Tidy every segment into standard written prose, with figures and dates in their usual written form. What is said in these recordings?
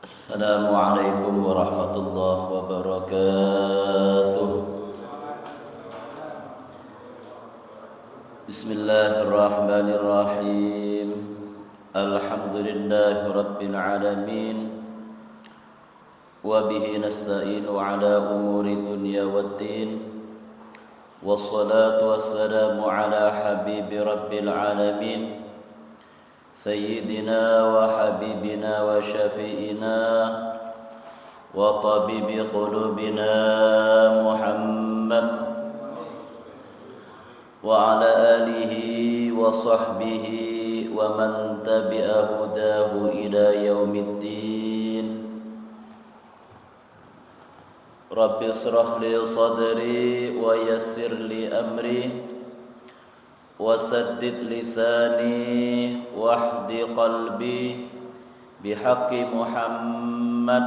Assalamualaikum warahmatullahi wabarakatuh. Bismillahirrahmanirrahim. Alhamdulillahi rabbil alamin. Wa bihi nasta'inu ala umuri dunya waddin. Wassalatu wassalamu ala habibi rabbil alamin. Sayyidina wa habibina wa syafi'ina wa tabibi qulubina Muhammad wa ala alihi wa sahbihi wa man tabi'a hudahu ila yaumiddin. Rabbi israh li sadri wa yassir li amri وسدد لساني واهد قلبي بحق محمد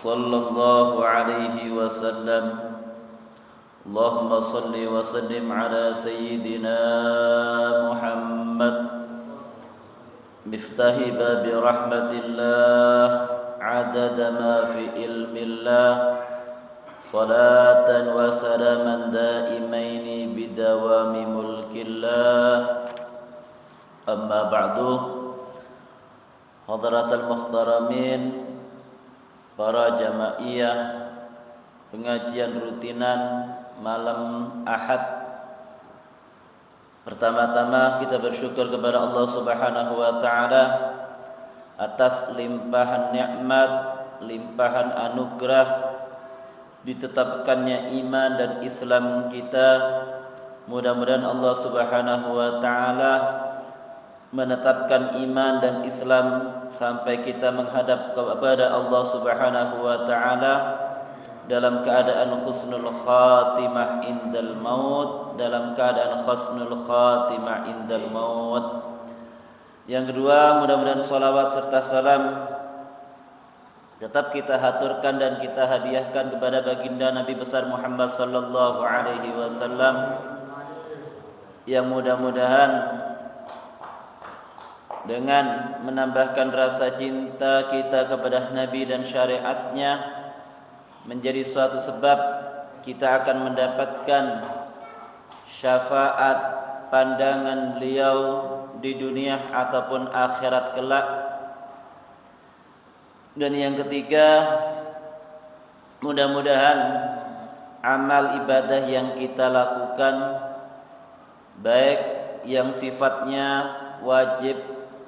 صلى الله عليه وسلم. اللهم صل وسلم على سيدنا محمد مفتاح باب رحمة الله عدد ما في علم الله صلاة وسلاما دائمين بدوام ملك الله. أما بعد. Hadratul muhtaramin, para jamaiyah pengajian rutinan malam Ahad. Pertama-tama kita bersyukur kepada Allah Subhanahu wa taala atas limpahan nikmat, limpahan anugerah ditetapkannya iman dan Islam kita. Mudah-mudahan Allah Subhanahu wa taala menetapkan iman dan Islam sampai kita menghadap kepada Allah Subhanahu wa taala dalam keadaan husnul khatimah indal maut, dalam keadaan husnul khatimah indal maut. Yang kedua, mudah-mudahan salawat serta salam tetap kita haturkan dan kita hadiahkan kepada baginda Nabi besar Muhammad sallallahu alaihi wasallam, yang mudah-mudahan dengan menambahkan rasa cinta kita kepada Nabi dan syariatnya menjadi suatu sebab kita akan mendapatkan syafaat pandangan beliau di dunia ataupun akhirat kelak. Dan yang ketiga, mudah-mudahan amal ibadah yang kita lakukan, baik yang sifatnya wajib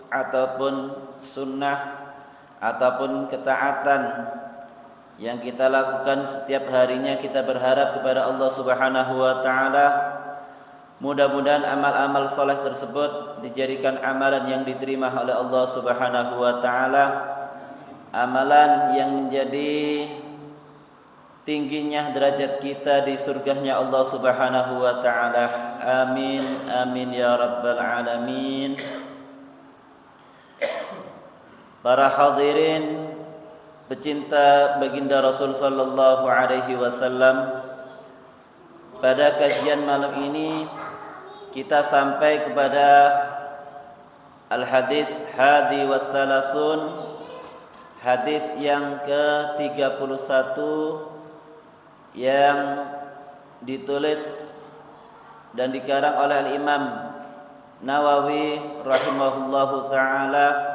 ataupun sunnah ataupun ketaatan yang kita lakukan setiap harinya, kita berharap kepada Allah Subhanahu wa taala, mudah-mudahan amal-amal soleh tersebut dijadikan amalan yang diterima oleh Allah Subhanahu wa taala, amalan yang menjadi tingginya derajat kita di surganya Allah Subhanahu wa taala. Amin amin ya rabbal alamin. Para hadirin pecinta baginda Rasul sallallahu alaihi wasallam, pada kajian malam ini kita sampai kepada al-hadis hadi wassalasun, hadis yang ke-31 yang ditulis dan dikarang oleh Al-Imam Nawawi rahimahullahu taala.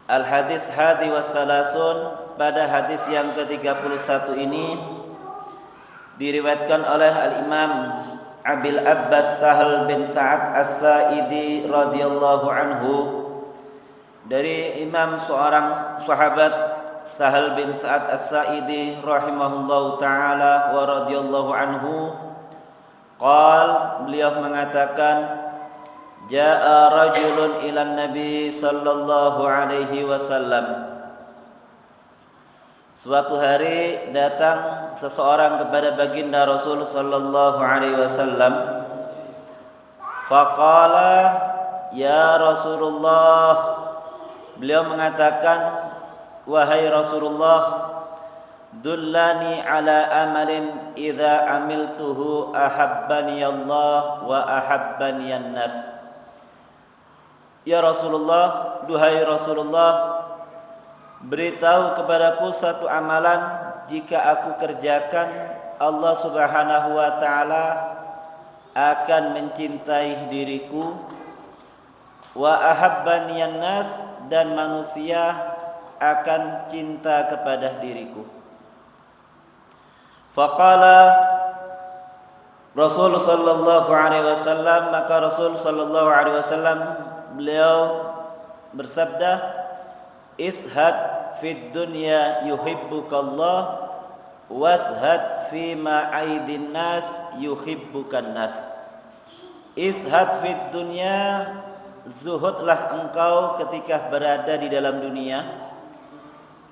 Al-hadis hadi wassalasun, pada hadis yang ke-31 ini diriwayatkan oleh Al-Imam Abil Abbas Sahal bin Sa'ad As-Sa'idi radhiyallahu anhu, dari imam seorang sahabat Sahal bin Sa'ad As-Sa'idi rahimahullahu ta'ala wa radhiyallahu anhu. Beliau mengatakan, Ja'a rajulun ilan Nabi sallallahu alaihi wasallam. Suatu hari datang seseorang kepada baginda Rasul sallallahu alaihi wasallam. Faqala, ya Rasulullah. Beliau mengatakan, wahai Rasulullah, dullani ala amalin idza amiltuhu ahabbani Allah wa ahabbani an-nas. Ya Rasulullah, duhai Rasulullah, beritahu kepadaku satu amalan, jika aku kerjakan Allah Subhanahu wa taala akan mencintai diriku, wa ahabbaniyan nas, dan manusia akan cinta kepada diriku. Faqala Rasul sallallahu alaihi wasallam, maka Rasul sallallahu alaihi wasallam beliau bersabda, ishad fid dunya yuhibbukallah, washad fi ma aidin nas yuhibbukan nas. Ishad fid dunya, zuhudlah engkau ketika berada di dalam dunia.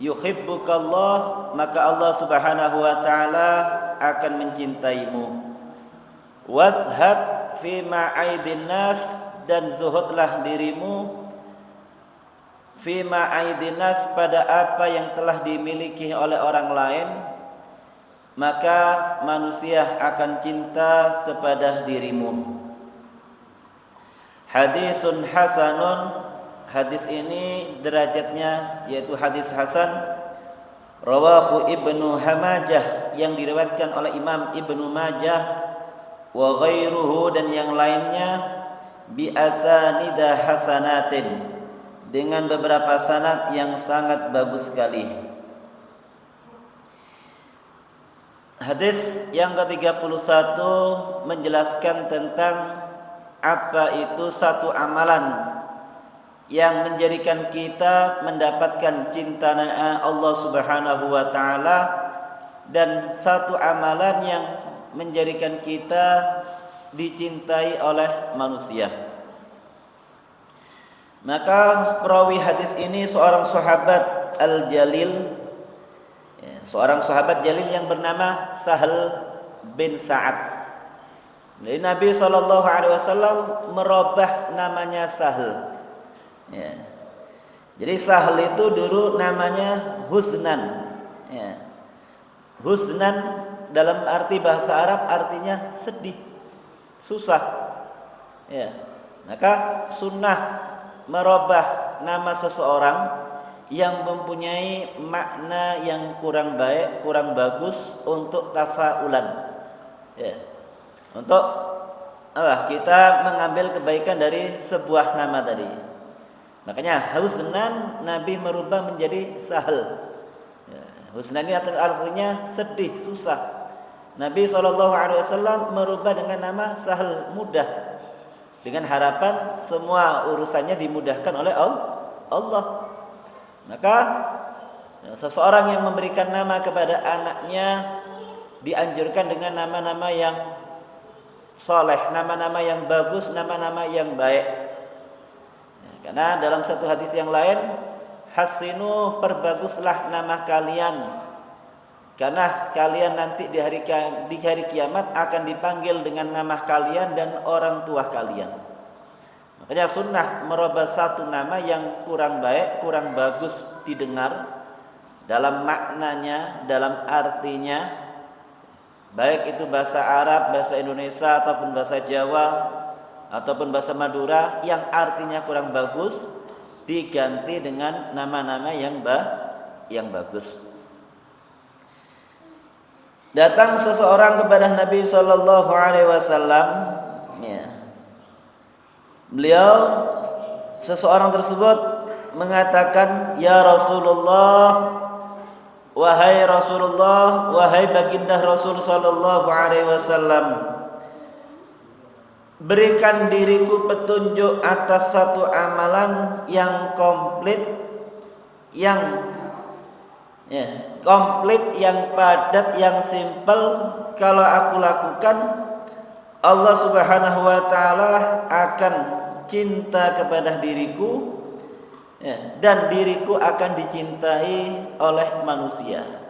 Yuhibbukallah, maka Allah Subhanahu wa taala akan mencintaimu. Washad fi ma aidin nas, dan zuhudlah dirimu fi ma aidin nas, pada apa yang telah dimiliki oleh orang lain, maka manusia akan cinta kepada dirimu. Hadisun hasanun, hadis ini derajatnya yaitu hadis hasan. Rawahu Ibnu Hamajah, yang diriwayatkan oleh Imam Ibnu Majah, wa ghairuhu, dan yang lainnya, bi asanida hasanatin, dengan beberapa sanad yang sangat bagus sekali. Hadis yang ke-31 menjelaskan tentang apa itu satu amalan yang menjadikan kita mendapatkan cinta Allah Subhanahu wa taala, dan satu amalan yang menjadikan kita dicintai oleh manusia. Maka perawi hadis ini seorang sahabat al-jalil, seorang sahabat jalil yang bernama Sahal bin Sa'ad. Jadi Nabi SAW merubah namanya Sahal. Ya. Jadi Sahal itu dulu namanya Huznan. Ya. Huznan dalam arti bahasa Arab artinya sedih, susah. Ya. Maka sunnah merubah nama seseorang yang mempunyai makna yang kurang baik, kurang bagus, untuk tafaulan. Ya. Untuk kita mengambil kebaikan dari sebuah nama tadi. Makanya Huznan Nabi merubah menjadi Sahal. Ya. Huznan ini artinya sedih, susah. Nabi SAW merubah dengan nama Sahal, mudah, dengan harapan semua urusannya dimudahkan oleh Allah. Maka seseorang yang memberikan nama kepada anaknya dianjurkan dengan nama-nama yang soleh, nama-nama yang bagus, nama-nama yang baik. Karena dalam satu hadis yang lain, hasinu, perbaguslah nama kalian, karena kalian nanti di hari kiamat akan dipanggil dengan nama kalian dan orang tua kalian. Makanya sunnah merubah satu nama yang kurang baik, kurang bagus didengar dalam maknanya, dalam artinya, baik itu bahasa Arab, bahasa Indonesia, ataupun bahasa Jawa, ataupun bahasa Madura, yang artinya kurang bagus, diganti dengan nama-nama yang bagus. Datang seseorang kepada Nabi sallallahu alaihi wasallam, ya. Beliau, seseorang tersebut mengatakan, "Ya Rasulullah, wahai Rasulullah, wahai baginda Rasul sallallahu alaihi wasallam, berikan diriku petunjuk atas satu amalan yang komplit, yang yang padat, yang simpel. Kalau aku lakukan, Allah Subhanahu wa taala akan cinta kepada diriku, dan diriku akan dicintai oleh manusia."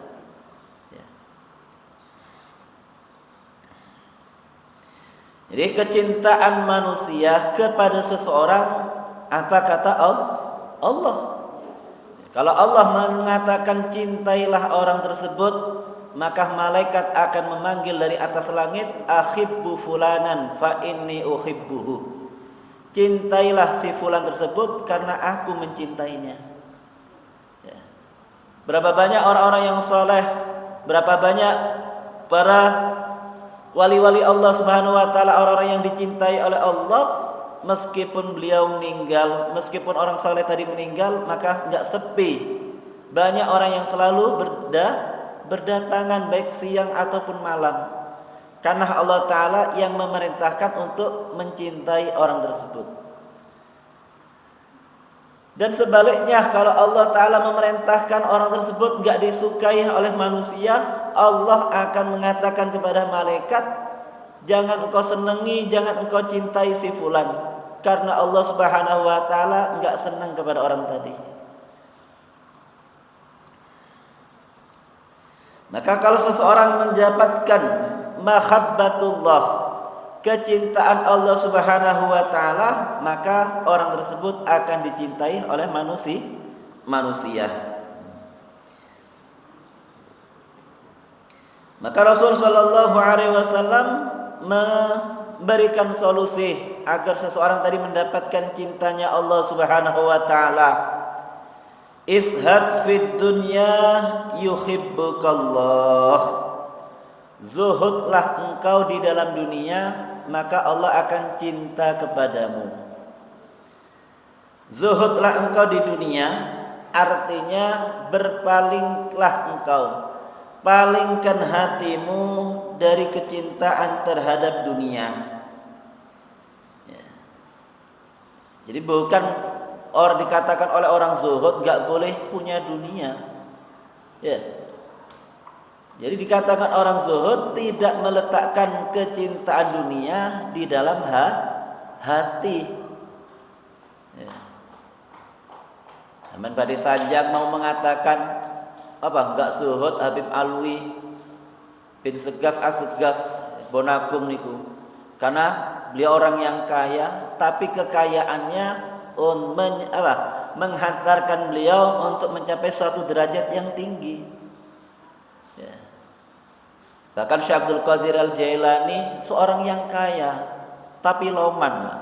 Jadi kecintaan manusia kepada seseorang, apa kata Allah? Kalau Allah mengatakan cintailah orang tersebut, maka malaikat akan memanggil dari atas langit, "Akhibbu fulanan fa inni uhibbuhu." cintailah si fulan tersebut karena aku mencintainya. Ya. Berapa banyak orang-orang yang soleh, berapa banyak para wali-wali Allah Subhanahu wa taala, orang-orang yang dicintai oleh Allah, meskipun beliau meninggal, meskipun orang soleh tadi meninggal, maka enggak sepi. Banyak orang yang selalu berdatangan baik siang ataupun malam. Karena Allah Ta'ala yang memerintahkan untuk mencintai orang tersebut. Dan sebaliknya, kalau Allah Ta'ala memerintahkan orang tersebut gak disukai oleh manusia, Allah akan mengatakan kepada malaikat, jangan engkau senangi, jangan engkau cintai si fulan, karena Allah Subhanahu wa Ta'ala gak senang kepada orang tadi. Maka kalau seseorang mendapatkan mahabbatullah, kecintaan Allah Subhanahu wa taala, maka orang tersebut akan dicintai oleh manusia. Maka Rasul sallallahu alaihi wasallam memberikan solusi agar seseorang tadi mendapatkan cintanya Allah Subhanahu wa taala. Ishad fid dunya yuhibbukallah. Zuhudlah engkau di dalam dunia, maka Allah akan cinta kepadamu. Zuhudlah engkau di dunia, artinya berpalinglah engkau, palingkan hatimu dari kecintaan terhadap dunia. Jadi bukan orang dikatakan oleh orang zuhud gak boleh punya dunia. Ya. Jadi dikatakan orang zuhud tidak meletakkan kecintaan dunia di dalam hati. Ya. Aman Badi Sanjang mau mengatakan apa? Enggak zuhud Habib Alwi bin Segaf As-Segaf Bonakum niku. Karena beliau orang yang kaya, tapi kekayaannya menghantarkan beliau untuk mencapai suatu derajat yang tinggi. Ya. Bahkan Syekh Abdul Qadir Al-Jailani seorang yang kaya, tapi loman.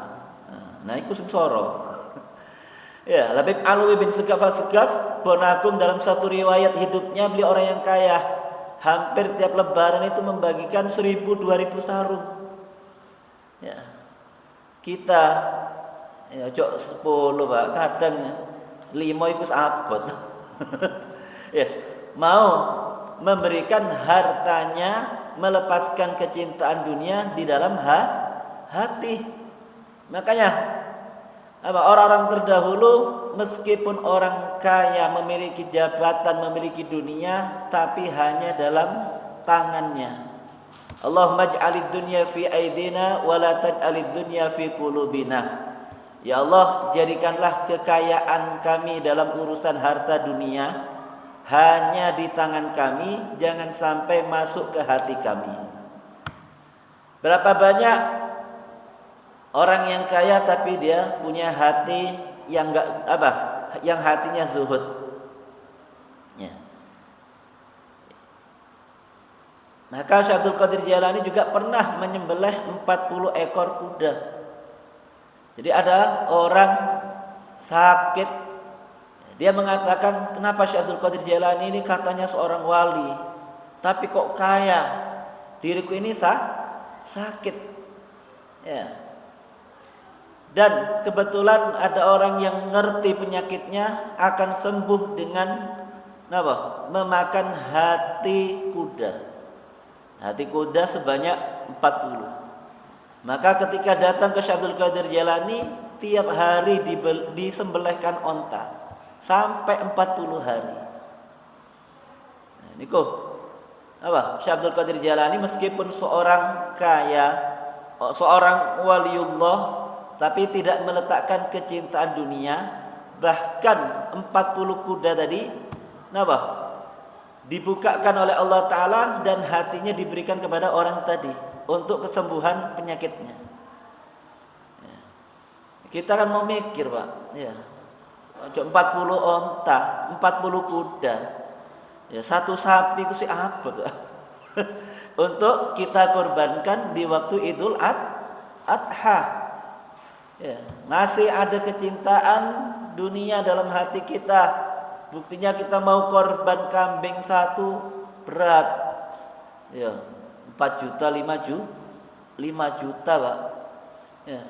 Nah, iku sing soro. Ya, Habib Alwi bin Segaf As-Segaf Bonakum dalam satu riwayat hidupnya beliau orang yang kaya. Hampir tiap lebaran itu membagikan 1000-2000 sarung. Ya. Kita ya cok 10 Pak, kadang 5 iku abot. Ya, mau memberikan hartanya, melepaskan kecintaan dunia di dalam hati. Makanya orang-orang terdahulu meskipun orang kaya, memiliki jabatan, memiliki dunia, tapi hanya dalam tangannya. Allahumma ij'alid dunya fi aidina wa la taj'alid dunya fi qulubina. Ya Allah, jadikanlah kekayaan kami dalam urusan harta dunia hanya di tangan kami, jangan sampai masuk ke hati kami. Berapa banyak orang yang kaya tapi dia punya hati yang yang hatinya zuhud. Ya. Maka Syekh Abdul Qadir Jailani juga pernah menyembelih 40 ekor kuda. Jadi ada orang sakit, dia mengatakan, kenapa Syekh Abdul Qadir Jailani ini katanya seorang wali, tapi kok kaya, diriku ini sakit. Ya. Dan kebetulan ada orang yang ngerti penyakitnya akan sembuh dengan memakan hati kuda. Hati kuda sebanyak 40. Maka ketika datang ke Syekh Abdul Qadir Jailani, tiap hari disembelihkan onta sampai 40 hari. Nah, niku Syekh Abdul Qadir Jailani meskipun seorang kaya, seorang waliullah, tapi tidak meletakkan kecintaan dunia. Bahkan 40 kuda tadi dibukakan oleh Allah Ta'ala dan hatinya diberikan kepada orang tadi untuk kesembuhan penyakitnya. Ya. Kita kan mau mikir Pak, ya, 40 onta, 40 kuda, ya, satu sapi itu sih apa tuh? Untuk kita korbankan di waktu Idul Adha. Ya, masih ada kecintaan dunia dalam hati kita. Buktinya kita mau korban kambing satu berat. Ya, 4 juta, 5 juta, Pak. Ya.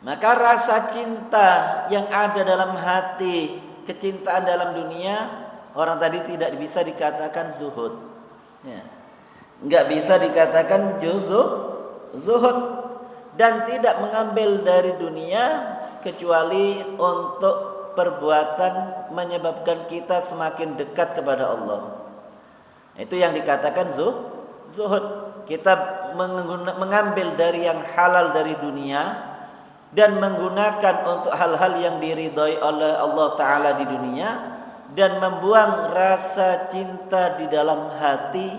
Maka rasa cinta yang ada dalam hati, kecintaan dalam dunia, orang tadi tidak bisa dikatakan zuhud. Ya. Enggak bisa dikatakan zuhud dan tidak mengambil dari dunia kecuali untuk perbuatan menyebabkan kita semakin dekat kepada Allah. Itu yang dikatakan zuhud. Kita mengambil dari yang halal dari dunia dan menggunakan untuk hal-hal yang diridhai oleh Allah Ta'ala di dunia, dan membuang rasa cinta di dalam hati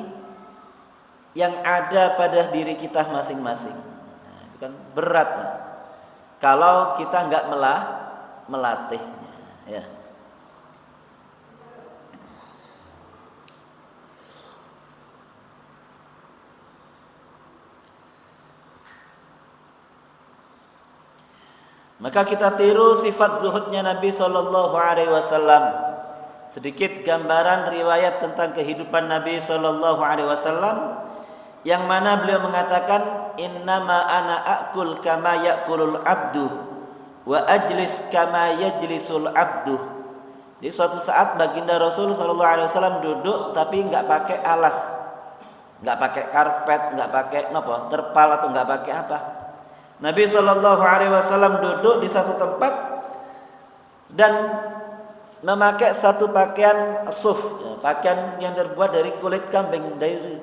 yang ada pada diri kita masing-masing. Nah, itu kan berat, nah, kalau kita nggak melatihnya, ya. Maka kita tiru sifat zuhudnya Nabi Sallallahu Alaihi Wasallam. Sedikit gambaran riwayat tentang kehidupan Nabi Sallallahu Alaihi Wasallam, yang mana beliau mengatakan, innama ana akul kama yakulul abdu wa ajlis kama yajlisul abdu. Di suatu saat baginda Rasul Sallallahu Alaihi Wasallam duduk tapi nggak pakai alas, nggak pakai karpet, nggak pakai terpal atau nggak pakai apa. Nabi Shallallahu Alaihi Wasallam duduk di satu tempat dan memakai satu pakaian suf, ya, pakaian yang terbuat dari kulit kambing, dari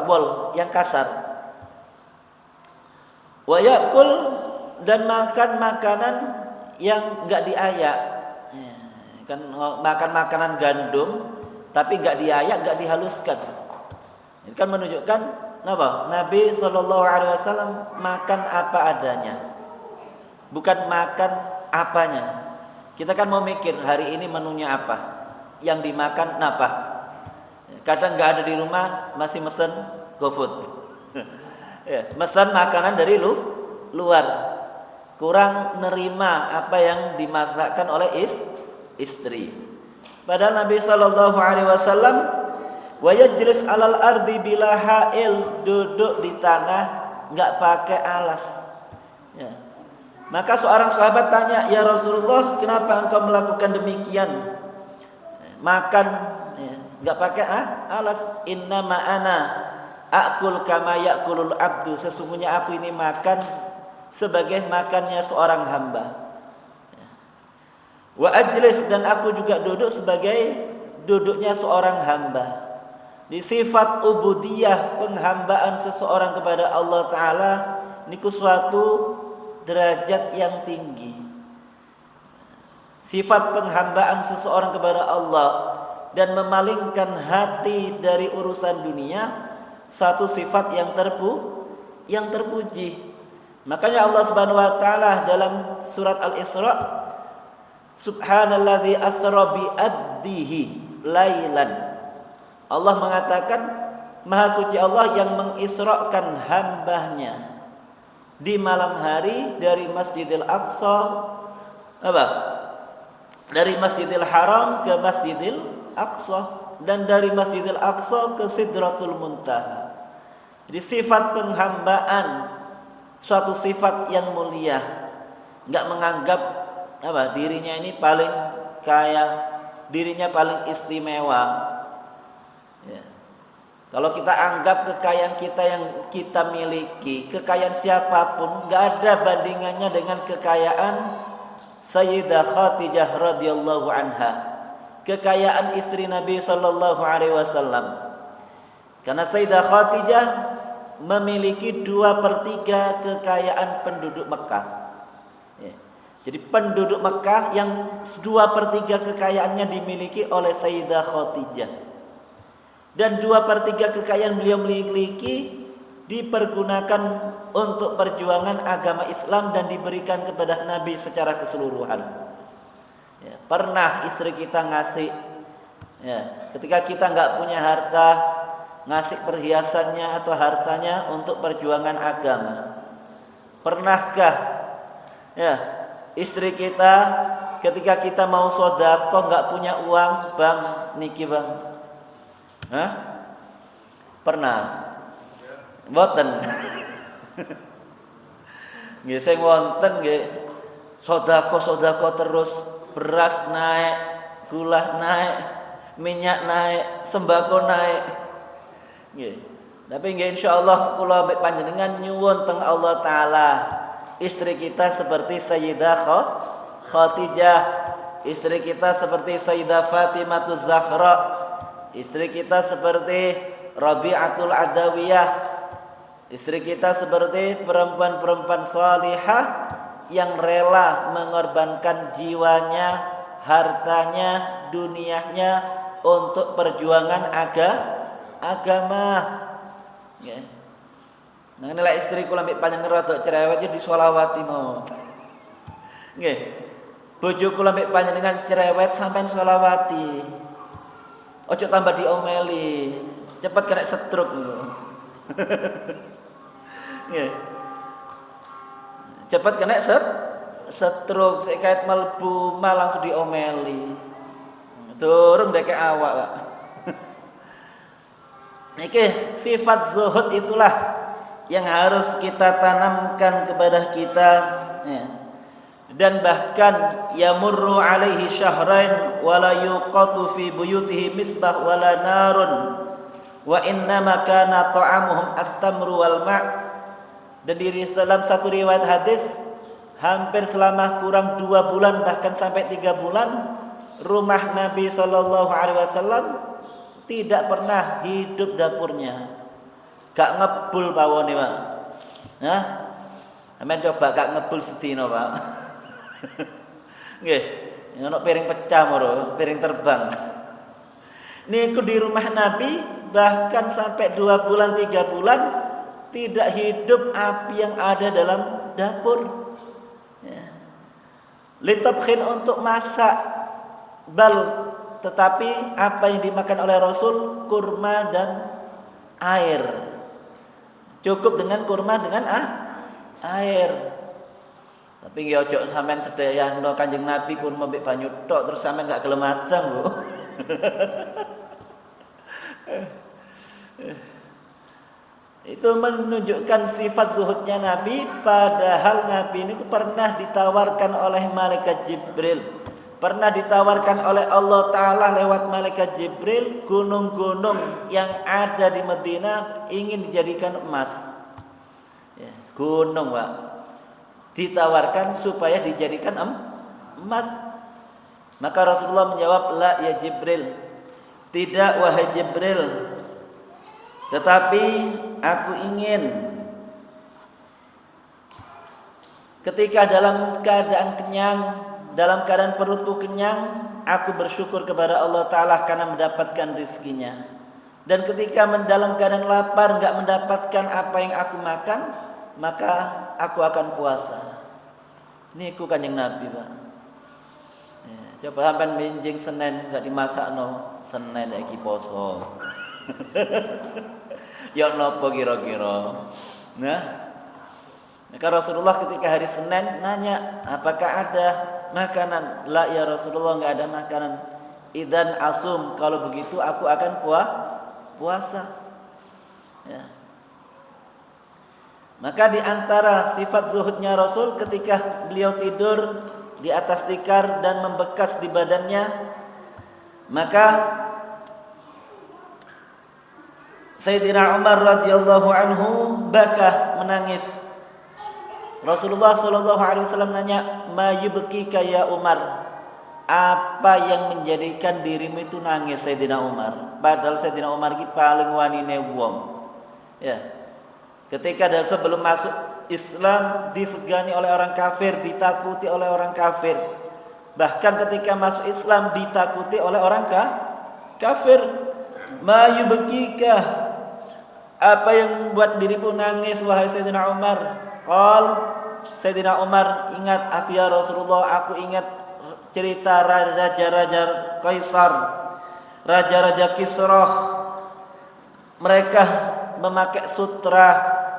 wool yang kasar. Wa yakul, dan makan makanan yang enggak diayak, ya, kan makan makanan gandum tapi enggak diayak, enggak dihaluskan. Ini kan menunjukkan Nabi Sallallahu Alaihi Wasallam makan apa adanya, bukan makan apanya. Kita kan mau mikir hari ini menunya apa, yang dimakan apa. Kadang nggak ada di rumah masih mesen GoFood, ya, mesen makanan dari luar, kurang nerima apa yang dimasakkan oleh istri. Padahal Nabi Sallallahu Alaihi Wasallam wa yajlis alal ardi bila ha'il, duduk di tanah enggak pakai alas, ya. Maka seorang sahabat tanya, ya Rasulullah, kenapa engkau melakukan demikian, makan enggak pakai alas? Inna ma'ana akul kama yakulul abdu, sesungguhnya aku ini makan sebagai makannya seorang hamba. Wa ajlis, dan aku juga duduk sebagai duduknya seorang hamba. Di sifat ubudiyah, penghambaan seseorang kepada Allah Ta'ala, niku suatu derajat yang tinggi. Sifat penghambaan seseorang kepada Allah dan memalingkan hati dari urusan dunia, satu sifat yang terpuji. Makanya Allah Subhanahu wa taala dalam surat Al-Isra, Subhanalladzi asra bi abdihi lailan. Allah mengatakan, Maha suci Allah yang mengisrakan hambanya di malam hari dari Masjidil Aqsa, dari Masjidil Haram ke Masjidil Aqsa, dan dari Masjidil Aqsa ke Sidratul Muntaha. Jadi sifat penghambaan suatu sifat yang mulia, enggak menganggap dirinya ini paling kaya, dirinya paling istimewa. Ya. Kalau kita anggap kekayaan kita yang kita miliki, kekayaan siapapun enggak ada bandingannya dengan kekayaan Sayyidah Khadijah radhiyallahu anha, kekayaan istri Nabi sallallahu alaihi wasallam. Karena Sayyidah Khadijah memiliki 2/3 kekayaan penduduk Mekah. Ya. Jadi penduduk Mekah yang 2/3 kekayaannya dimiliki oleh Sayyidah Khadijah. Dan 2/3 kekayaan beliau miliki dipergunakan untuk perjuangan agama Islam dan diberikan kepada Nabi secara keseluruhan. Ya, pernah istri kita ngasih, ya, ketika kita nggak punya harta, ngasih perhiasannya atau hartanya untuk perjuangan agama. Pernahkah ya istri kita ketika kita mau sedekah enggak punya uang, Bang, niki Bang? Hah? Pernah? Mboten. Nggih sing wonten nggih sedekah terus, beras naik, gula naik, minyak naik, sembako naik. Nggih. Tapi nggih insyaallah kula mbek panjenengan nyuwun teng Allah taala istri kita seperti Sayyidah Khadijah, istri kita seperti Sayyidah Fatimah Zahra, istri kita seperti Rabi'atul Adawiyah, istri kita seperti perempuan-perempuan salihah yang rela mengorbankan jiwanya, hartanya, dunianya untuk perjuangan agama. Ya. Nah inilah istri kula mbek panjenengan rada cerewet yo disolawati mawon. Nggih. Bojo kula mbek panjenengan cerewet sampean solawati. Ojo tambah diomeli, cepet kena stroke lho. Nggih. Cepet kena stroke, sik kait mlebu mal langsung diomeli. Durung ndekek awak, Pak. Niki sifat zuhud itulah yang harus kita tanamkan kepada kita ya. Dan bahkan yamurru alaihi syahrain wala yuqatu fi buyutihi misbah wala narun wa innama kana ta'amuhum at-tamru wal ma'. Dan di dalam satu riwayat hadis hampir selama kurang 2 bulan bahkan sampai 3 bulan rumah Nabi sallallahu alaihi wasallam tidak pernah hidup dapurnya. Gak ngebul pawone, Pak. Hah? Amen coba gak ngebul sedina, Pak. Nggih, ono piring pecah moro, piring terbang. Niku di rumah Nabi bahkan sampai 2 bulan 3 bulan tidak hidup api yang ada dalam dapur. Ya. Litabkhin untuk masak bal, tetapi apa yang dimakan oleh Rasul kurma dan air. Cukup dengan kurma dengan air. Tapi nggih ojo sampean sedayahno Kanjeng Nabi kurma mbek banyu tok terus sampean gak gelem adang, Bu. Itu menunjukkan sifat zuhudnya Nabi, padahal Nabi ini pernah ditawarkan oleh malaikat Jibril, pernah ditawarkan oleh Allah Ta'ala lewat malaikat Jibril gunung-gunung yang ada di Madinah ingin dijadikan emas ya, gunung Pak ditawarkan supaya dijadikan emas. Maka Rasulullah menjawab, la ya Jibril, tidak wahai Jibril, tetapi aku ingin ketika dalam keadaan kenyang, dalam keadaan perutku kenyang, aku bersyukur kepada Allah Ta'ala karena mendapatkan rizkinya. Dan ketika dalam keadaan lapar, enggak mendapatkan apa yang aku makan, maka aku akan puasa. Ini ku Kanjeng Nabi, Pak. Ya, coba sampean minjing Senin enggak dimasakno, Senin iki poso. Ya napa kira-kira? Nah, maka Rasulullah ketika hari Senin nanya, apakah ada makanan? La ya Rasulullah, enggak ada makanan. Idzan asum, kalau begitu aku akan puasa. Ya. Maka di antara sifat zuhudnya Rasul ketika beliau tidur di atas tikar dan membekas di badannya, maka Sayyidina Umar radhiyallahu anhu baka menangis. Rasulullah sallallahu alaihi wasallam nanya, "Ma yubkika ya Umar?" Apa yang menjadikan dirimu itu nangis Sayyidina Umar? Padahal Sayyidina Umar ki paling wanine wong. Ya. Ketika sebelum masuk Islam disegani oleh orang kafir, ditakuti oleh orang kafir. Bahkan ketika masuk Islam ditakuti oleh orang kafir. Ma yubkika? Apa yang membuat dirimu nangis wahai Sayyidina Umar? Qal, Sayyidina Umar, ingat aku ya Rasulullah, aku ingat cerita raja-raja Kaisar, raja-raja Kisra. Mereka memakai sutra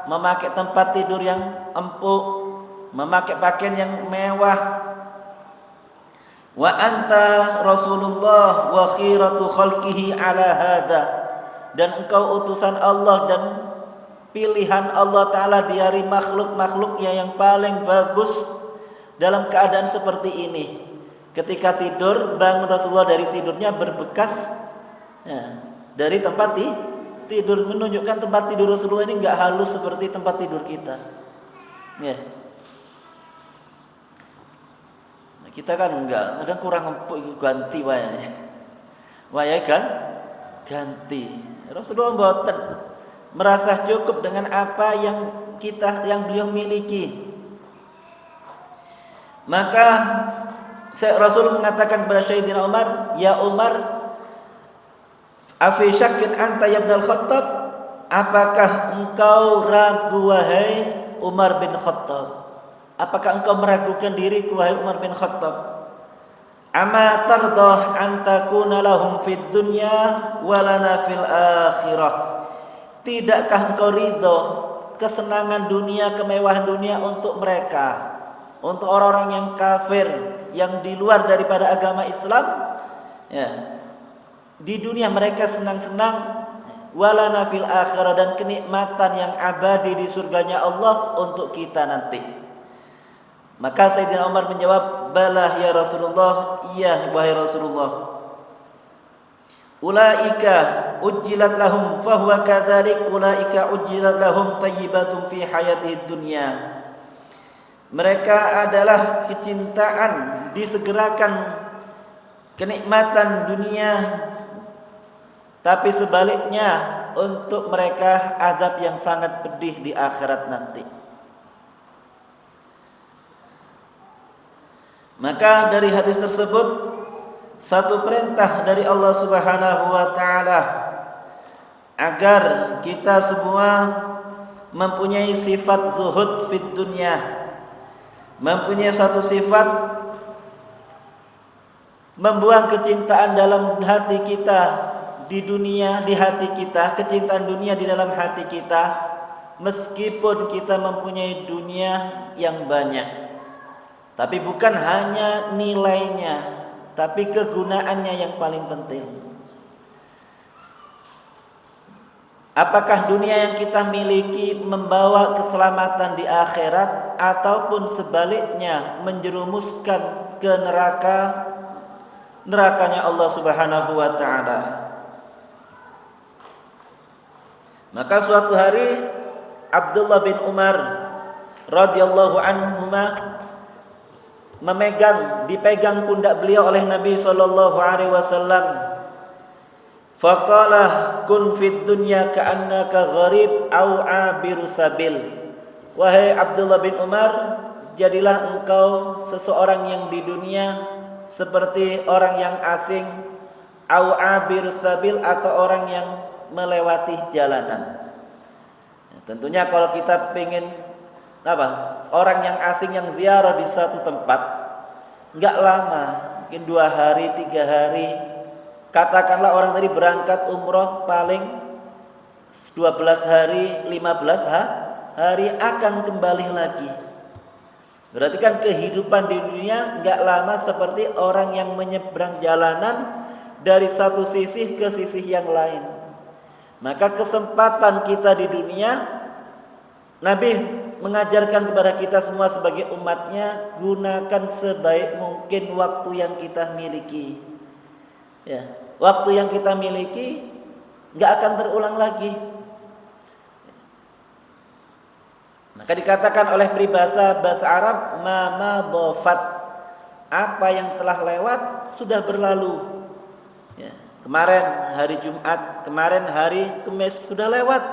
memakai tempat tidur yang empuk, memakai pakaian yang mewah. Wa anta Rasulullah wa khiratu khalqihi ala hada, dan engkau utusan Allah dan pilihan Allah Ta'ala di hari makhluk-makhluknya yang paling bagus dalam keadaan seperti ini. Ketika tidur, bangun Rasulullah dari tidurnya berbekas dari tempat tidur, menunjukkan tempat tidur Rasulullah ini enggak halus seperti tempat tidur kita. Kita kan enggak, kadang kurang empuk ganti wayahnya. Wayah kan ganti. Rasulullah mboten, merasa cukup dengan apa yang beliau miliki. Maka Rasul mengatakan kepada Sayyidina Umar, "Ya Umar, afi syakkin anta ya ibn al-Khattab?" Apakah engkau ragu wahai Umar bin Khattab? Apakah engkau meragukan diriku wahai Umar bin Khattab? Ama tardah an takuna lahum fid dunya wa lana fil akhirah. Tidakkah engkau ridho kesenangan dunia, kemewahan dunia untuk mereka, untuk orang-orang yang kafir, yang di luar daripada agama Islam? Di dunia mereka senang-senang, walana fil akhirah, dan kenikmatan yang abadi di surganya Allah untuk kita nanti. Maka Sayyidina Umar menjawab, "Bala ya Rasulullah, iya wahai Rasulullah. Ulaika ujjilat lahum fahuwa kadzalik, ulaika ujjilat lahum thayyibatun fi hayatid dunya." Mereka adalah kecintaan, disegerakan kenikmatan dunia, tapi sebaliknya untuk mereka azab yang sangat pedih di akhirat nanti. Maka dari hadis tersebut, satu perintah dari Allah Subhanahu wa taala agar kita semua mempunyai sifat zuhud fid dunya, mempunyai satu sifat membuang kecintaan dalam hati kita di dunia, di hati kita, kecintaan dunia di dalam hati kita, meskipun kita mempunyai dunia yang banyak. Tapi bukan hanya nilainya, tapi kegunaannya yang paling penting. Apakah dunia yang kita miliki membawa keselamatan di akhirat, ataupun sebaliknya menjerumuskan ke nerakanya Allah Subhanahu wa taala. Maka suatu hari Abdullah bin Umar radhiyallahu anhuma dipegang pundak beliau oleh Nabi sallallahu alaihi wasallam. Faqala kun fid dunya ka'annaka gharib au abiru sabil. Wahai Abdullah bin Umar, jadilah engkau seseorang yang di dunia seperti orang yang asing, au abiru sabil, atau orang yang melewati jalanan. Tentunya kalau kita pengen orang yang asing yang ziarah di satu tempat, enggak lama, mungkin 2 hari, 3 hari. Katakanlah orang tadi berangkat umroh paling 12 hari, 15 hari akan kembali lagi. Berarti kan kehidupan di dunia enggak lama seperti orang yang menyeberang jalanan dari satu sisi ke sisi yang lain. Maka kesempatan kita di dunia, Nabi mengajarkan kepada kita semua sebagai umatnya, gunakan sebaik mungkin waktu yang kita miliki. Waktu yang kita miliki nggak akan terulang lagi. Maka dikatakan oleh peribahasa bahasa Arab, ma dhafat, apa yang telah lewat sudah berlalu. Kemarin hari Jumat, kemarin hari Kamis sudah lewat.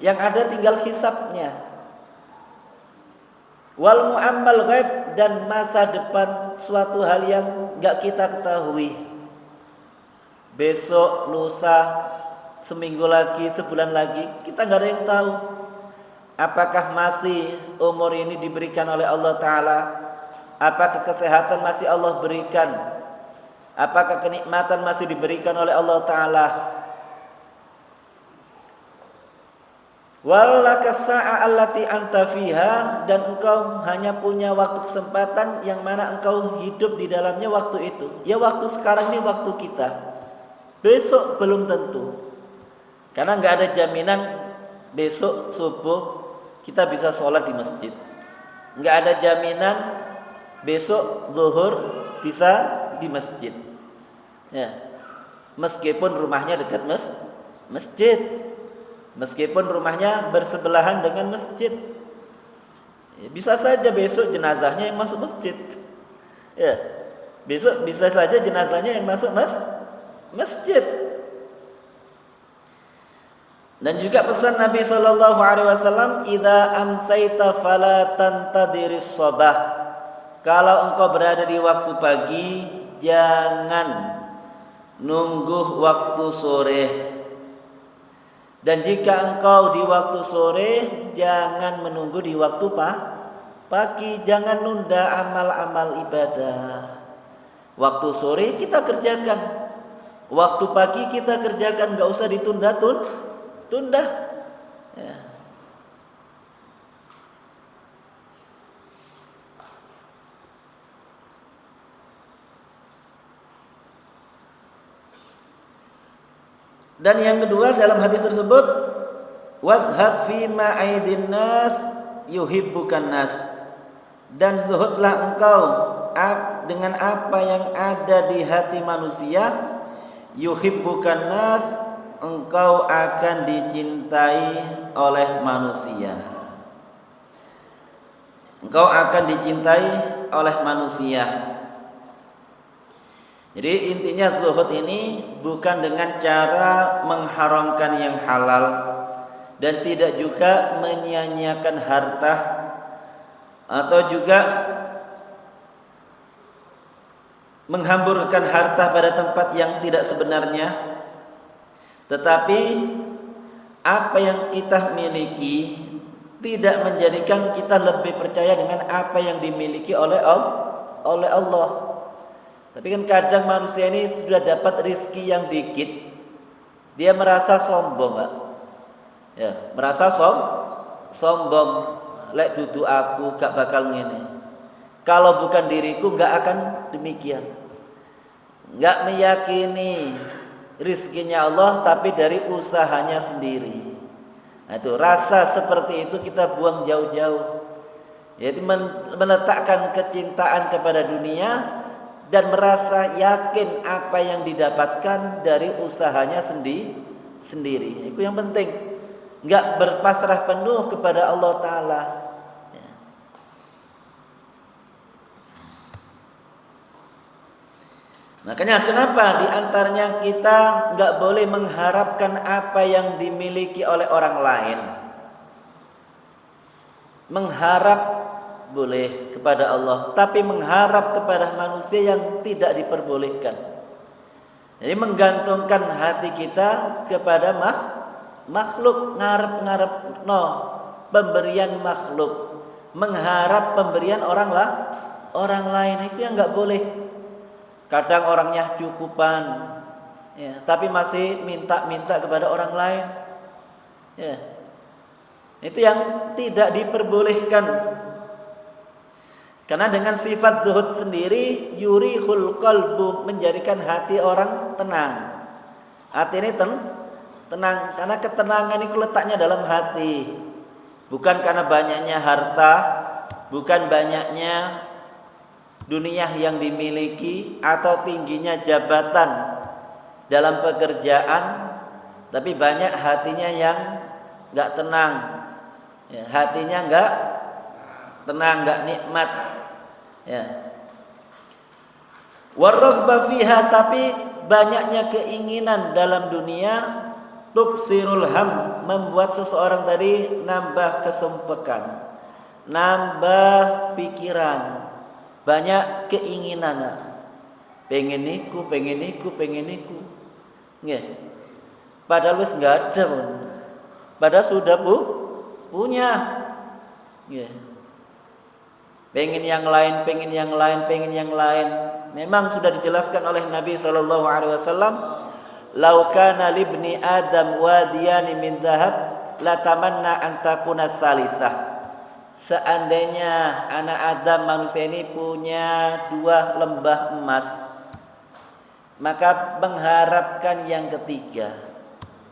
Yang ada tinggal hisabnya. Wal mu'ammal ghaib, dan masa depan suatu hal yang enggak kita ketahui. Besok, lusa, seminggu lagi, sebulan lagi, kita enggak ada yang tahu. Apakah masih umur ini diberikan oleh Allah Ta'ala? Apakah kesehatan masih Allah berikan? Apakah kenikmatan masih diberikan oleh Allah Ta'ala? Wallaka sa'a allati anta fiha, dan engkau hanya punya waktu kesempatan yang mana engkau hidup di dalamnya waktu itu. Ya waktu sekarang ini waktu kita. Besok belum tentu. Karena enggak ada jaminan besok subuh kita bisa sholat di masjid. Enggak ada jaminan besok zuhur bisa di masjid. Ya. Meskipun rumahnya dekat masjid. Meskipun rumahnya bersebelahan dengan masjid, ya, bisa saja besok jenazahnya yang masuk masjid. Ya, besok bisa saja jenazahnya yang masuk masjid. Dan juga pesan Nabi Shallallahu Alaihi Wasallam, "Idza amsayta fala tantadiris sabah." Kalau engkau berada di waktu pagi, jangan nunggu waktu sore. Dan jika engkau di waktu sore, jangan menunggu di waktu pagi. Jangan nunda amal-amal ibadah. Waktu sore kita kerjakan, waktu pagi kita kerjakan, gak usah ditunda-tunda. Ya. Dan yang kedua dalam hadis tersebut, wazhad fi ma'aidin nas yuhibbukan nas. Dan zuhudlah engkau dengan apa yang ada di hati manusia, yuhibbukan nas, engkau akan dicintai oleh manusia. Engkau akan dicintai oleh manusia. Jadi intinya zuhud ini bukan dengan cara mengharamkan yang halal, dan tidak juga menyia-nyiakan harta, atau juga menghamburkan harta pada tempat yang tidak sebenarnya. Tetapi apa yang kita miliki tidak menjadikan kita lebih percaya dengan apa yang dimiliki oleh Allah. Tapi kan kadang manusia ini sudah dapat rizki yang dikit, dia merasa sombong, Pak. Ya, merasa sombong. Lek dudu aku gak bakal ngene. Kalau bukan diriku gak akan demikian. Gak meyakini rizkinya Allah, tapi dari usahanya sendiri. Nah, itu rasa seperti itu kita buang jauh-jauh. Yaitu meletakkan kecintaan kepada dunia dan merasa yakin apa yang didapatkan dari usahanya sendiri. Itu yang penting. Enggak berpasrah penuh kepada Allah Ta'ala. Ya. Makanya kenapa diantaranya kita enggak boleh mengharapkan apa yang dimiliki oleh orang lain. Mengharap boleh kepada Allah, tapi mengharap kepada manusia yang tidak diperbolehkan. Jadi menggantungkan hati kita kepada makhluk, ngarep pemberian makhluk, mengharap pemberian orang lain, itu yang nggak boleh. Kadang orangnya cukupan, ya, tapi masih minta kepada orang lain, ya. Itu yang tidak diperbolehkan. Karena dengan sifat zuhud sendiri, yurihul qalbu, menjadikan hati orang tenang. Hati ini tenang, karena ketenangan itu letaknya dalam hati. Bukan karena banyaknya harta, bukan banyaknya dunia yang dimiliki, atau tingginya jabatan dalam pekerjaan, tapi banyak hatinya yang gak tenang, ya, hatinya gak tenang, gak nikmat, ya. Warraghbah fiha, tapi banyaknya keinginan dalam dunia, tuksirul ham, membuat seseorang tadi nambah kesempekan, nambah pikiran, banyak keinginan, pengen niku, ya. Padahal wis nggak ada pun, padahal sudah punya, ya. Pengen yang lain. Memang sudah dijelaskan oleh Nabi Shallallahu Alaihi Wasallam, "Lau kana libni Adam wadiyani min dhahab, la tamanna an takuna salisah. Seandainya anak Adam manusia ini punya 2 lembah emas, maka mengharapkan yang ketiga.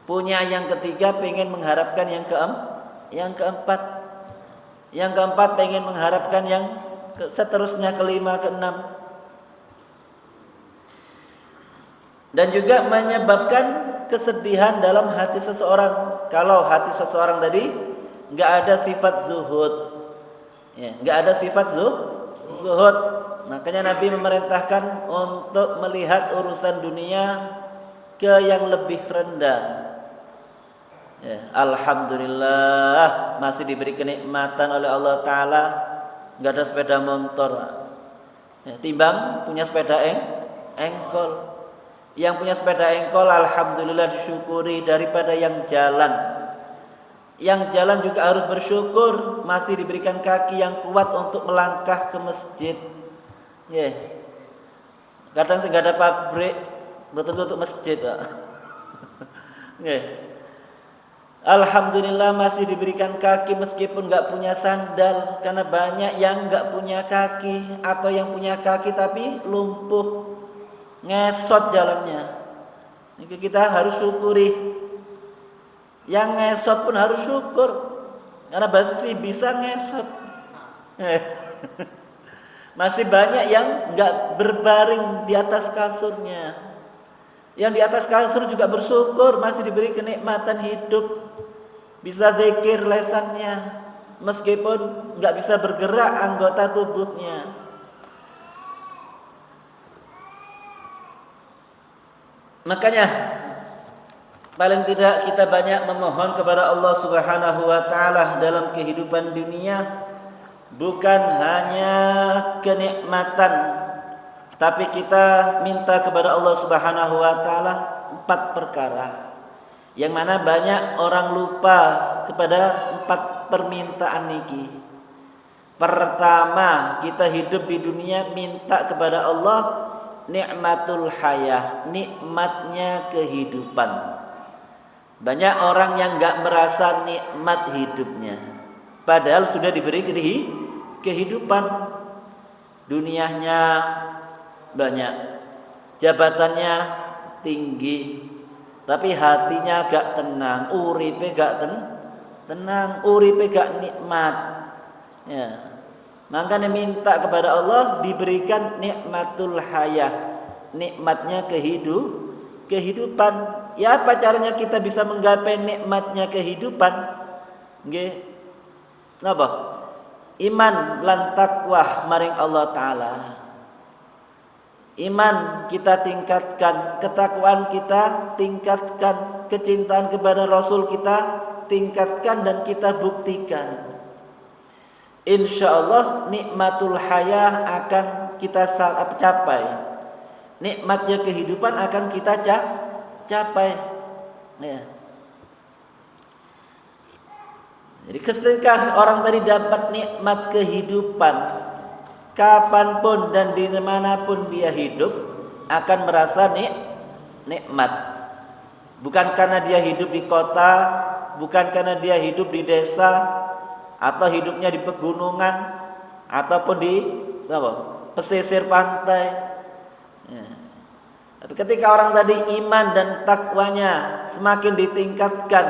Punya yang ketiga pengen mengharapkan yang keempat. Yang keempat pengen mengharapkan yang seterusnya, kelima, keenam. Dan juga menyebabkan kesedihan dalam hati seseorang. Kalau hati seseorang tadi nggak ada sifat zuhud, ya, nggak ada sifat zuhud, makanya Nabi memerintahkan untuk melihat urusan dunia ke yang lebih rendah. Ya, alhamdulillah masih diberi kenikmatan oleh Allah Ta'ala, nggak ada sepeda motor, ya, timbang punya sepeda engkol. Yang punya sepeda engkol alhamdulillah disyukuri daripada yang jalan. Yang jalan juga harus bersyukur masih diberikan kaki yang kuat untuk melangkah ke masjid. Ya. Kadang sih nggak ada pabrik, betul untuk masjid. Ya. Alhamdulillah masih diberikan kaki meskipun nggak punya sandal, karena banyak yang nggak punya kaki atau yang punya kaki tapi lumpuh, ngesot jalannya. Ini kita harus syukuri. Yang ngesot pun harus syukur, karena masih bisa ngesot. Masih banyak yang nggak berbaring di atas kasurnya. Yang di atas kasur juga bersyukur masih diberi kenikmatan hidup, bisa zikir lesannya, meskipun nggak bisa bergerak anggota tubuhnya. Makanya paling tidak kita banyak memohon kepada Allah Subhanahu wa taala dalam kehidupan dunia, bukan hanya kenikmatan, tapi kita minta kepada Allah Subhanahu wa taala 4 perkara. Yang mana banyak orang lupa kepada 4 permintaan niki. Pertama, kita hidup di dunia minta kepada Allah nikmatul hayah, nikmatnya kehidupan. Banyak orang yang enggak merasa nikmat hidupnya, padahal sudah diberi kehidupan. Dunianya banyak, jabatannya tinggi, tapi hatinya gak tenang, uripe gak tenang, uripe gak nikmat. Ya. Makanya minta kepada Allah diberikan nikmatul hayah, nikmatnya kehidupan. Ya, apa caranya kita bisa menggapai nikmatnya kehidupan? Nggih. Napa? Iman lan taqwa maring Allah Ta'ala. Iman kita tingkatkan, ketakwaan kita tingkatkan, kecintaan kepada Rasul kita tingkatkan dan kita buktikan. Insyaallah nikmatul hayah akan kita capai. Nikmatnya kehidupan akan kita capai. Ya. Jadi ketika orang tadi dapat nikmat kehidupan, kapanpun dan dimanapun dia hidup akan merasa nikmat. Bukan karena dia hidup di kota, bukan karena dia hidup di desa, atau hidupnya di pegunungan, ataupun di pesisir pantai. Ya. Tapi ketika orang tadi iman dan takwanya semakin ditingkatkan,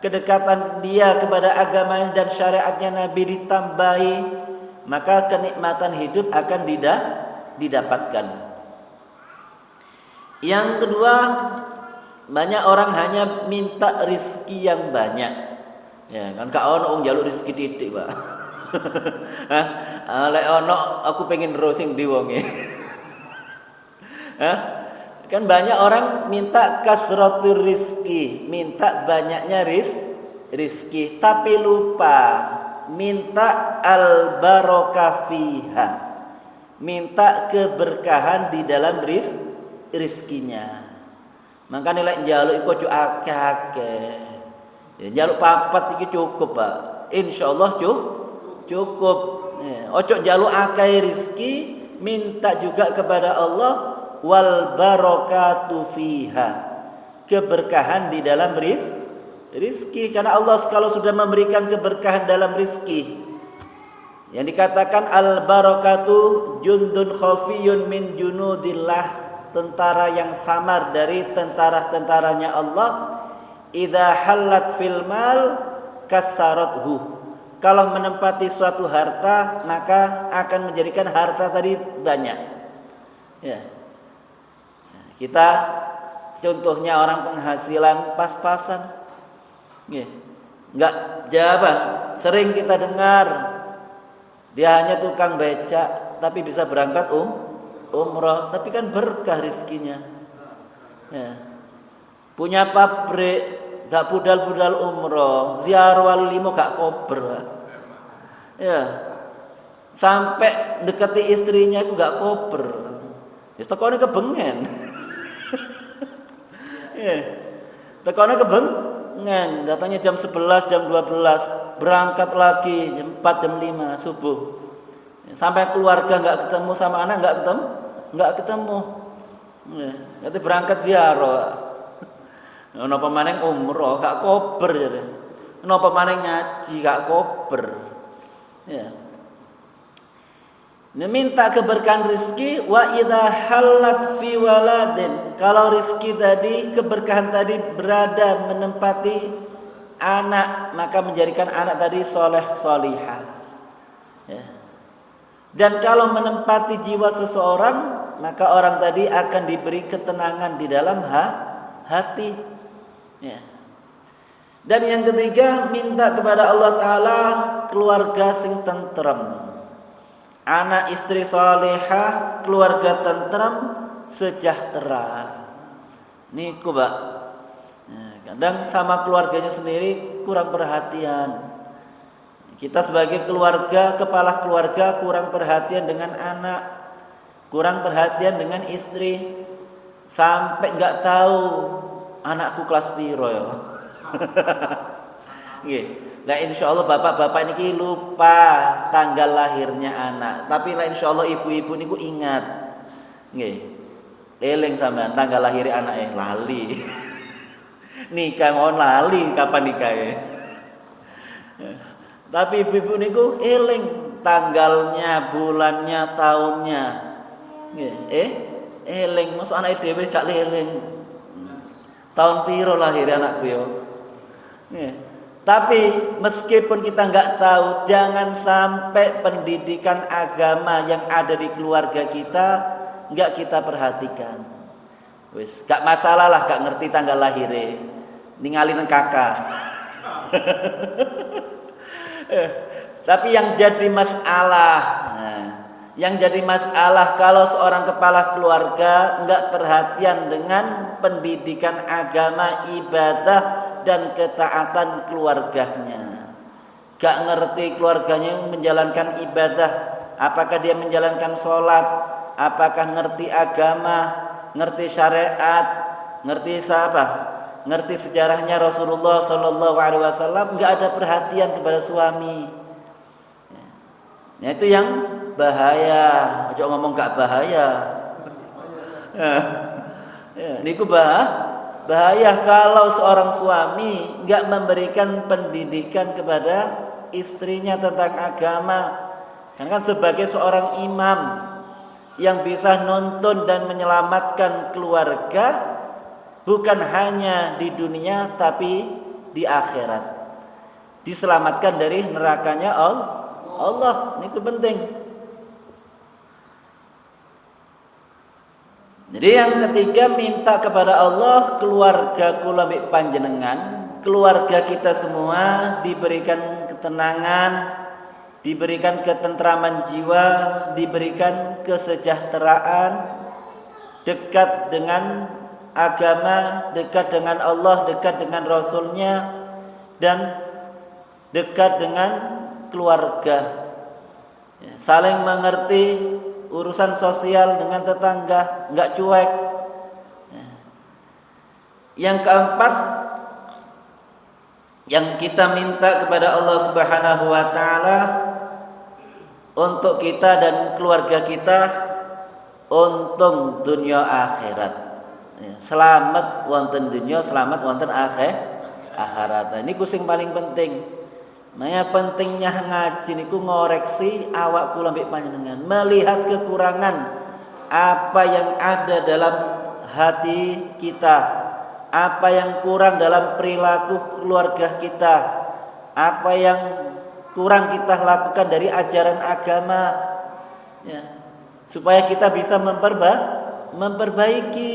kedekatan dia kepada agamanya dan syariatnya Nabi ditambahi, maka kenikmatan hidup akan didapatkan. Yang kedua, banyak orang hanya minta rizki yang banyak. Ya kan, gak ono wong njaluk rezeki titik, Pak. Lek ono aku pengen rosing di wonge. Kan banyak orang minta kasratur rizki, minta banyaknya rizki, tapi lupa minta al barokah fiha, minta keberkahan di dalam rizkinya. Makanya lek njaluk iku akeh-akeh. Ya, njaluk papat iki cukup, Pak. Insyaallah cukup. Ya, ojo njaluk akeh rezeki, minta juga kepada Allah wal barakatu fiha. Keberkahan di dalam rizki. Karena Allah kalau sudah memberikan keberkahan dalam rizki, yang dikatakan al-barakatu jundun khafiyun min junudillah, tentara yang samar dari tentara-tentaranya Allah. Idza halat fil mal kasarathu, kalau menempati suatu harta maka akan menjadikan harta tadi banyak. Ya. Kita contohnya orang penghasilan pas-pasan, nggak jawab. Sering kita dengar dia hanya tukang becak tapi bisa berangkat umroh, tapi kan berkah rizkinya. Ya. Punya pabrik gak budal-budal umroh, ziarah wali limo gak kober. Ya. Sampai deketi istrinya itu gak kober. Ya tekone kebengen. Ya. Tekone kebengen, datangnya jam 11, jam 12, berangkat lagi jam 4, jam 5 subuh. Sampai keluarga gak ketemu, sama anak gak ketemu. Ya. Nanti berangkat ziarah. Napa maning umroh gak kober jadi. Napa maning ngaji gak kober. Ya. Minta keberkahan rizki. Wa idza halat fi waladin, kalau rizki tadi, keberkahan tadi berada menempati anak, maka menjadikan anak tadi soleh solihah. Ya. Dan kalau menempati jiwa seseorang, maka orang tadi akan diberi ketenangan di dalam hati. Ya. Dan yang ketiga, minta kepada Allah Ta'ala keluarga sing tentrem, anak istri salihah, keluarga tentrem, sejahtera. Niku Pak. Nah, kadang sama keluarganya sendiri kurang perhatian. Kita sebagai keluarga, kepala keluarga kurang perhatian dengan anak, kurang perhatian dengan istri, sampai nggak tahu anakku kelas piro ya. Nggih. Lah insyaallah bapak-bapak niki lupa tanggal lahirnya anak, tapi lah insyaallah ibu-ibu niku ingat. Nggih. Eling sampean tanggal lahir anake lali. Nikah mohon lali kapan nikahnya. Tapi ibu-ibu niku eling tanggalnya, bulannya, tahunnya. Nggih. Eling mosok anake dhewe gak eling. Tahun piro lahir anakku yo. Tapi meskipun kita nggak tahu, jangan sampai pendidikan agama yang ada di keluarga kita nggak kita perhatikan. Wis, gak masalah lah, gak ngerti tanggal lahirnya, ninggalin kakak. Tapi yang jadi masalah, yang jadi masalah kalau seorang kepala keluarga nggak perhatian dengan pendidikan agama, ibadah dan ketaatan keluarganya. Gak ngerti keluarganya menjalankan ibadah, apakah dia menjalankan sholat, apakah ngerti agama, ngerti syariat, ngerti sahabat, ngerti sejarahnya Rasulullah Sallallahu Alaihi Wasallam, nggak ada perhatian kepada suami. Nah, itu yang bahaya. Aja ngomong gak bahaya. Niku bahaya kalau seorang suami nggak memberikan pendidikan kepada istrinya tentang agama. Karena kan sebagai seorang imam yang bisa nuntun dan menyelamatkan keluarga, bukan hanya di dunia tapi di akhirat, diselamatkan dari nerakanya Allah. Ini penting. Jadi yang ketiga, minta kepada Allah keluarga kula mbek panjenengan, keluarga kita semua diberikan ketenangan, diberikan ketentraman jiwa, diberikan kesejahteraan, dekat dengan agama, dekat dengan Allah, dekat dengan Rasulnya, dan dekat dengan keluarga. Saling mengerti urusan sosial dengan tetangga, nggak cuek. Yang keempat, yang kita minta kepada Allah Subhanahu wa taala untuk kita dan keluarga kita, untung dunia akhirat. Selamat wonten dunia, selamat wonten akhirat. Nah, niku sing paling penting. Maya pentingnya ngaji niku ngoreksi awak kula mbek panjenengan, melihat kekurangan apa yang ada dalam hati kita, apa yang kurang dalam perilaku keluarga kita, apa yang kurang kita lakukan dari ajaran agama, ya, supaya kita bisa memperbaiki.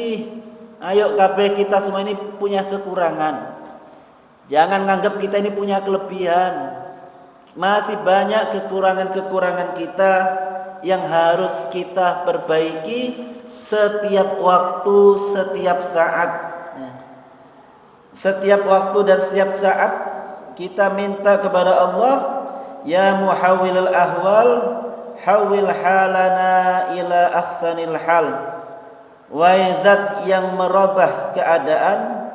Ayo kabeh kita semua ini punya kekurangan. Jangan nganggap kita ini punya kelebihan. Masih banyak kekurangan-kekurangan kita yang harus kita perbaiki setiap waktu, setiap saat. Setiap waktu dan setiap saat kita minta kepada Allah, ya muhawwilal ahwal, hawwil halana ila ahsanil hal. Wahai zat yang merubah keadaan,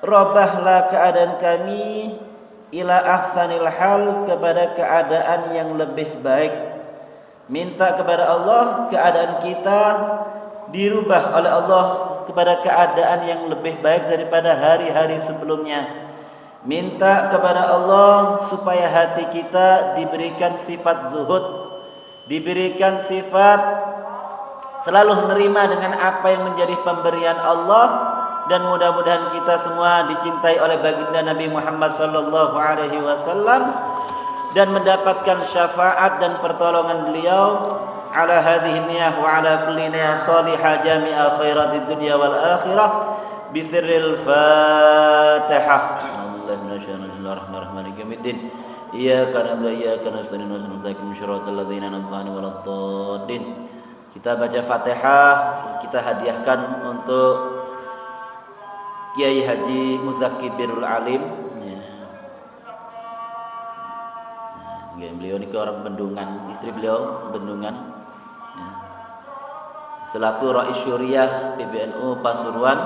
robahlah keadaan kami ila ahsanil hal, kepada keadaan yang lebih baik. Minta kepada Allah keadaan kita dirubah oleh Allah kepada keadaan yang lebih baik daripada hari-hari sebelumnya. Minta kepada Allah supaya hati kita diberikan sifat zuhud, diberikan sifat selalu menerima dengan apa yang menjadi pemberian Allah, dan mudah-mudahan kita semua dicintai oleh baginda Nabi Muhammad sallallahu alaihi wasallam dan mendapatkan syafaat dan pertolongan beliau ala hadhihi niyah wa ala kulli niyah salihah jami'a khairatid dunya wal akhirah bisirril Fatihah. Bismillahirrahmanirrahim. Iyyaka na'budu wa iyyaka nasta'in ihdinas siratal ladzina an'amta 'alaihim waladdallin. Kita baca Fatihah, kita hadiahkan untuk Kiai Haji Muzaki Birul Alim. Ya. Beliau ini orang Bendungan, istri beliau Bendungan. Ya. Selaku Rais Syuriah PBNU Pasuruan.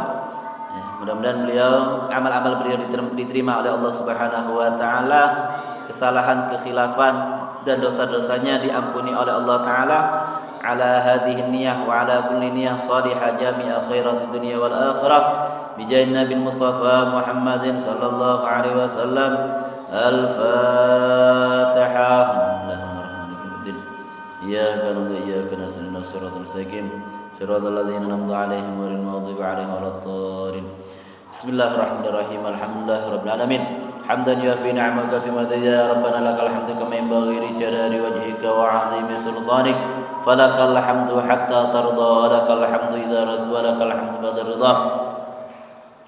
Ya, mudah-mudahan beliau amal-amal beliau diterima oleh Allah Subhanahu wa taala, kesalahan, kekhilafan dan dosa-dosanya diampuni oleh Allah taala. Ala hadhihi niyah wa ala kulli niyah salihah jami'a khairatid dunya wal akhirah bijahin Nabi Mustafa Muhammadin sallallahu alaihi wasallam. Al-Fatihah. Bismillahirrahmanirrahim. Iyyaka na'budu wa iyyaka nasta'in ihdinas siratal mustaqim siratal ladzina an'amta 'alaihim ghairil maghdubi 'alaihim waladdallin. Bismillahirrahmanirrahim. Alhamdulillahirabbil alamin. Hamdan yuafi ni'amaka fi madhiya ya rabbana lakal hamdu kama yanbaghi li jalali wajhika wa 'azimi sultanik. Falakal hamdu hatta tarda wa lakal hamdu idza radda wa lakal hamdu ba'da ridha.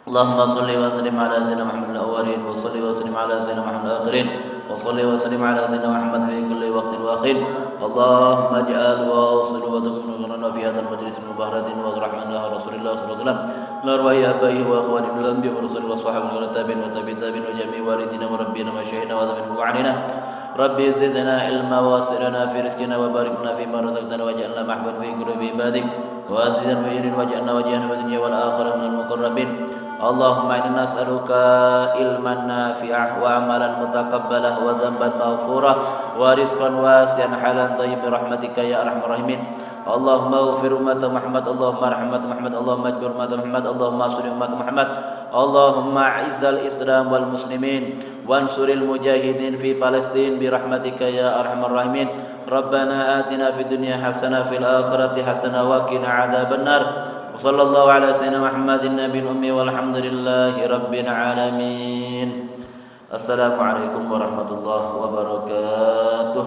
Allahumma salli wa sallim ala sayyidina Muhammadil awwalin wa salli wa sallim ala sayyidina Muhammadil akhirin wa salli wa sallim ala sayyidina Muhammad fi kulli waqtin wa khin. Allahumma ij'al wa awsil wa takun lana fi hadzal majlis mubarakin wa rahmana Rasulillah sallallahu alaihi wasallam la arwahi abaihi wa akhwani bil anbiya wa rusul wa sahbihi wa tabi'in wa tabi'in wa jami'i walidina wa rabbina wa syaihina wa dhamin wa alina. Rabbi zidna ilma wa sirna fi rizqina wa barik lana fi ma razaqtana waj'alna mahbuban fi qulubi ibadik wa azidan wa yadin waj'alna wajhana wa dunya wal akhirah minal muqarrabin. Allahumma inna nas'aluka ilman nafi'ah wa amalan mutakabbalah wa dhanban maghfurah wa rizqan wasi'an halan thayyib rahmatika ya arhamar rahimin. Allahumma ighfir ummata Muhammad, Allahumma arham ummata Muhammad, Allahumma ajbir ummata Muhammad, Allahumma asli ummata Muhammad, Allahumma izzal Islam wal muslimin wansuril mujahidin fi Palestin bi rahmatika ya arhamar rahimin. Rabbana atina fid dunya hasanah fil akhirati hasanah wa qina adzabannar. وصلى الله على سيدنا محمد النبي الأمي والحمد لله رب العالمين. السلام عليكم ورحمة الله وبركاته.